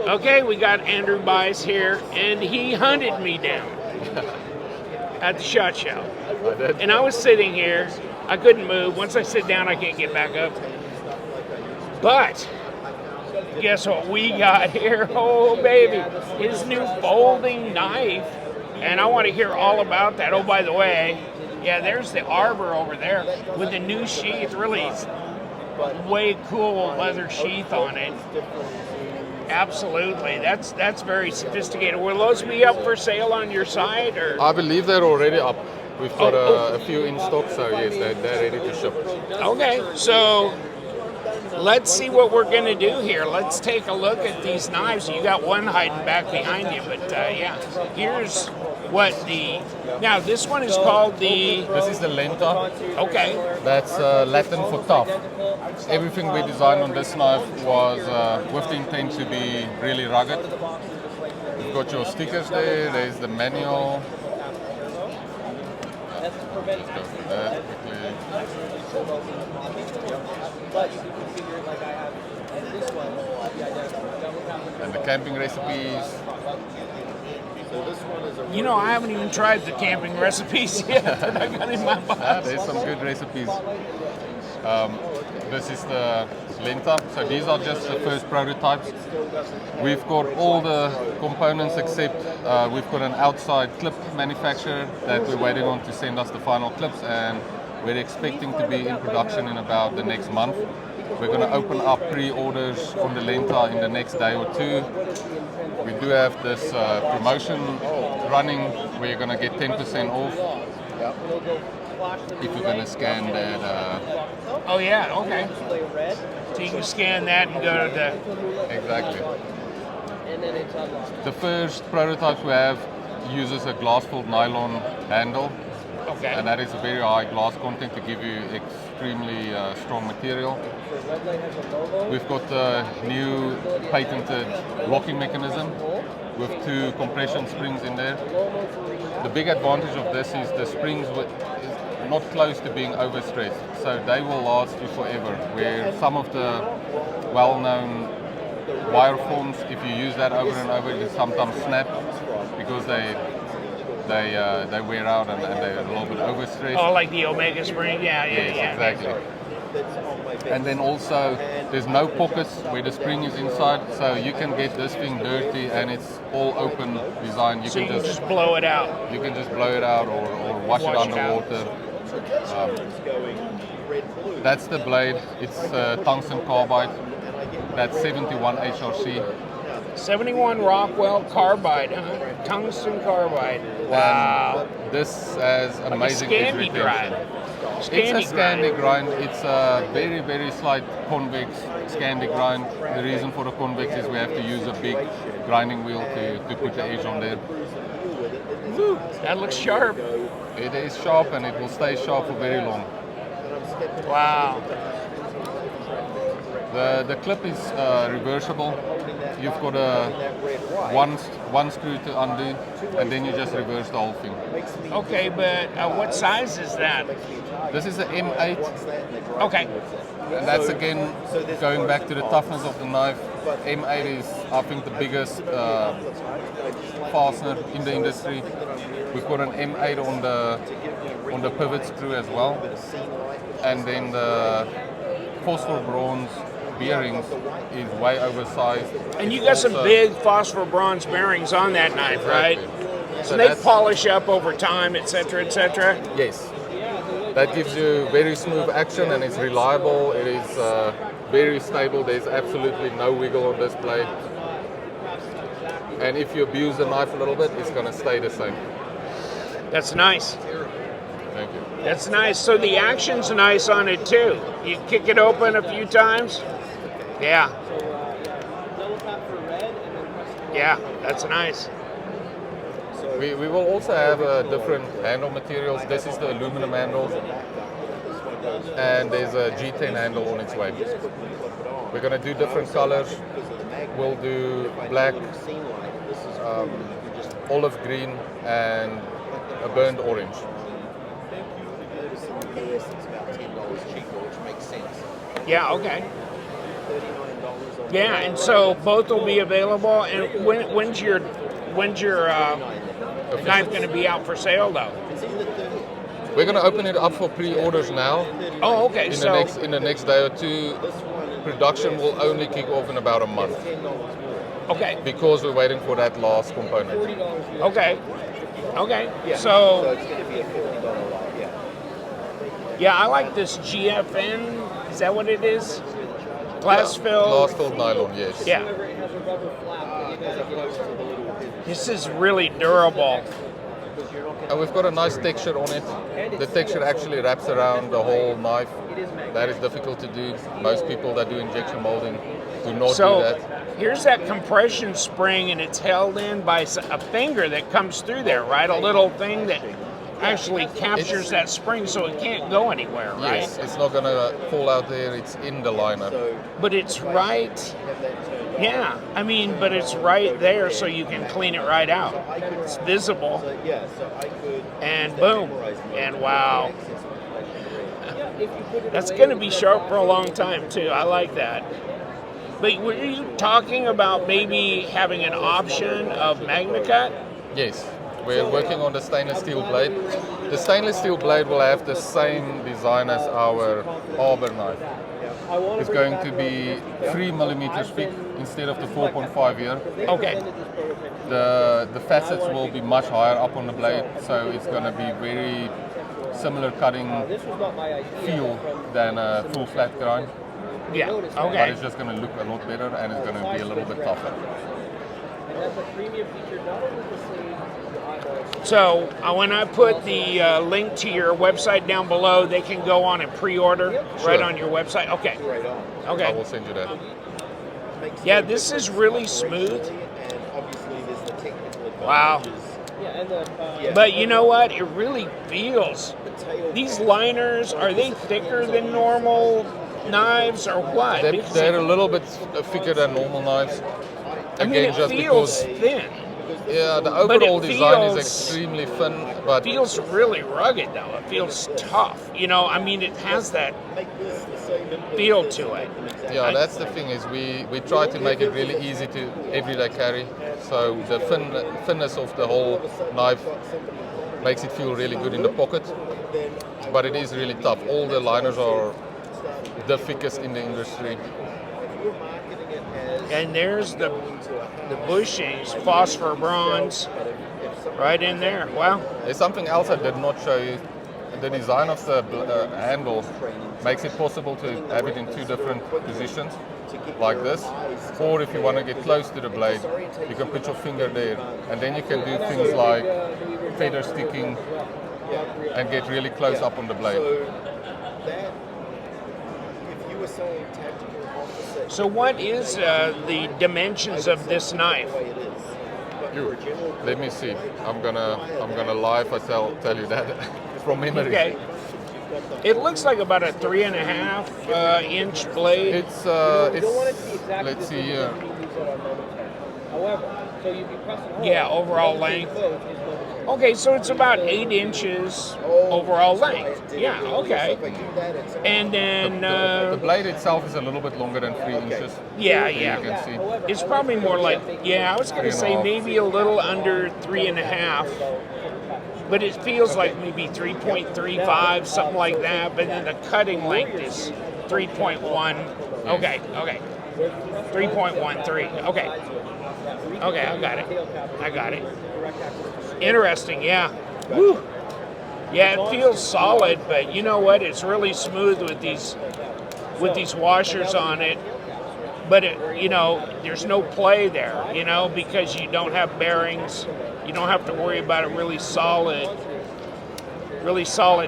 Okay, we got Andrew Bice here, and he hunted me down at the SHOT Show. I did. And I was sitting here. I couldn't move. Once I sit down, I can't get back up. But guess what we got here? Oh, baby. His new folding knife. And I want to hear all about that. Oh, by the way, yeah, there's the arbor over there with the new sheath. Really way cool leather sheath on it. Absolutely. That's very sophisticated. Will those be up for sale on your site? Or? I believe they're already up. We've got a few in stock, so yes, they're ready to ship. Okay, so let's see what we're going to do here. Let's take a look at these knives. You got one hiding back behind you, but yeah, here's what now this one is called This is the Lenta. Okay. That's Latin for tough. Everything we designed on this knife was with the intent to be really rugged. You've got your stickers there, there's the manual. Let's go through that quickly. And the camping recipes. You know, I haven't even tried the camping recipes yet that I got in my box. There's some good recipes. This is the Lenta. So these are just the first prototypes. We've got all the components except we've got an outside clip manufacturer that we're waiting on to send us the final clips, and we're expecting to be in production in about the next month. We're going to open up pre-orders on the Lenta in the next day or two. We do have this promotion running where you're going to get 10% off if you're going to scan that. Oh yeah, okay. So you can scan that and go to the... Exactly. The first prototypes we have uses a glass-filled nylon handle. Okay. And that is a very high glass content to give you extremely strong material. We've got the new patented locking mechanism with 2 compression springs in there. The big advantage of this is the springs is not close to being overstressed, so they will last you forever. Where some of the well-known wire forms, if you use that over and over, you sometimes snap because they wear out and they're a little bit overstressed. Oh, like the Omega spring? Yeah. Exactly. And then also, there's no pockets where the spring is inside, so you can get this thing dirty and it's all open design. You can just blow it out. You can just blow it out or wash it underwater. That's the blade. It's tungsten carbide. That's 71 HRC. 71 Rockwell carbide, huh? Tungsten carbide. Wow. And this has amazing like a edge Scandi grind. It's a Scandi grind. It's a very, very slight convex Scandi grind. The reason for the convex is we have to use a big grinding wheel to put the edge on there. Woo, that looks sharp. It is sharp and it will stay sharp for very long. Wow. The clip is reversible. You've got one screw to undo, and then you just reverse the whole thing. Okay, but what size is that? This is an M8. Okay. And that's again going back to the toughness of the knife. M8 is, I think, the biggest fastener in the industry. We've got an M8 on the pivot screw as well, and then the phosphor bronze bearings is way oversized. And you got some big phosphor bronze bearings on that knife, right? So they polish up over time, etc., etc. Yes. That gives you very smooth action and it's reliable. It is very stable. There's absolutely no wiggle on this blade. And if you abuse the knife a little bit, it's going to stay the same. That's nice. Thank you. That's nice. So the action's nice on it too. You kick it open a few times. Yeah. Yeah, that's nice. We will also have different handle materials. This is the aluminum handle, and there's a G10 handle on its way. We're going to do different colors. We'll do black, olive green, and a burnt orange. Yeah, okay. Yeah, and so both will be available. And when's your knife going to be out for sale though? We're going to open it up for pre-orders now. Oh, okay. In the next day or two. Production will only kick off in about a month. Okay. Because we're waiting for that last component. Okay. Okay. So it's going to be a $50 lot, yeah. yeah, I like this GFN. Is that what it is? Glass filled. Glass filled nylon, yes. Yeah. This is really durable. And we've got a nice texture on it. The texture actually wraps around the whole knife. That is difficult to do. Most people that do injection molding do not do that. Here's that compression spring, and it's held in by a finger that comes through there, right? A little thing that actually captures that spring so it can't go anywhere, right? Yes, it's not going to fall out there. It's in the liner. But it's right, yeah. I mean, but it's right there so you can clean it right out. It's visible. And boom. And wow. That's going to be sharp for a long time, too. I like that. But were you talking about maybe having an option of MagnaCut? Yes. We're working on the stainless steel blade. The stainless steel blade will have the same design as our arbor knife. It's going to be 3 millimeters thick instead of the 4.5 here. Okay. The facets will be much higher up on the blade, so it's going to be very similar cutting feel than a full flat grind. Yeah, okay. But it's just going to look a lot better and it's going to be a little bit tougher. So when I put the link to your website down below, they can go on and pre-order right on your website? Okay. Okay. I will send you that. Yeah, this is really smooth. Wow. But you know what? It really feels. These liners, are they thicker than normal knives or what? They're a little bit thicker than normal knives. I mean, it feels thin. Yeah, the overall design is extremely thin, but it feels really rugged though. It feels tough. You know, I mean, it has that feel to it. Yeah, that's the thing is we try to make it really easy to everyday carry. So the thinness of the whole knife makes it feel really good in the pocket, but it is really tough. All the liners are the thickest in the industry. And there's the bushings, phosphor bronze, right in there. Wow. There's something else I did not show you. The design of the handle makes it possible to have it in two different positions, like this. Or if you want to get close to the blade, you can put your finger there, and then you can do things like feather sticking and get really close up on the blade. So what is the dimensions of this knife? Let me see. I'm gonna live tell you that from memory. Okay. It looks like about a 3.5 inch blade. It's let's see here. Yeah, overall length. Okay, so it's about 8 inches overall length. Yeah, okay. And then the blade itself is a little bit longer than 3 inches. Yeah, You can see. It's probably more like, yeah, I was going to say maybe a little under 3.5, but it feels like maybe 3.35, something like that. But then the cutting length is 3.1. Okay. 3.13. Okay, I got it. Interesting, yeah. Woo. Yeah, it feels solid, but you know what? It's really smooth with these washers on it. But there's no play there, because you don't have bearings. You don't have to worry about a really solid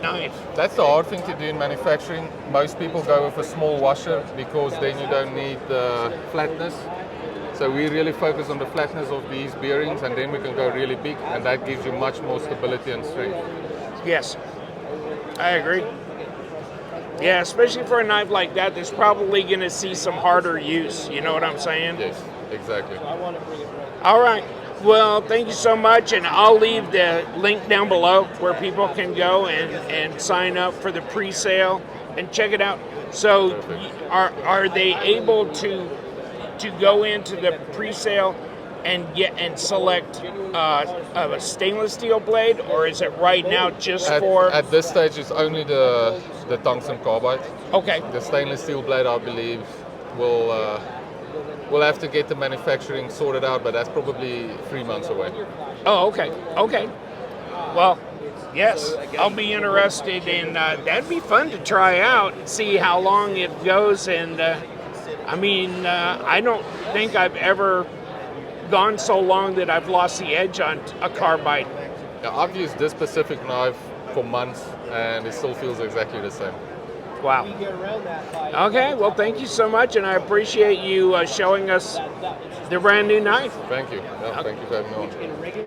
knife. That's the hard thing to do in manufacturing. Most people go with a small washer because then you don't need the flatness. So we really focus on the flatness of these bearings, and then we can go really big, and that gives you much more stability and strength. Yes, I agree. Yeah, especially for a knife like that, that's probably going to see some harder use. You know what I'm saying? Yes, exactly. All right. Well, thank you so much, and I'll leave the link down below where people can go and sign up for the pre-sale and check it out. So, are they able to to go into the pre-sale and select a stainless steel blade, or is it right now just for? At this stage, it's only the tungsten carbide. Okay. The stainless steel blade, I believe, we'll have to get the manufacturing sorted out, but that's probably 3 months away. Oh, okay. Okay. Well, yes, I'll be interested in. That'd be fun to try out and see how long it goes. And I mean, I don't think I've ever gone so long that I've lost the edge on a carbide. Yeah, I've used this specific knife for months, and it still feels exactly the same. Wow. Okay, well, thank you so much, and I appreciate you showing us the brand new knife. Thank you. Yeah, Thank you for having me on.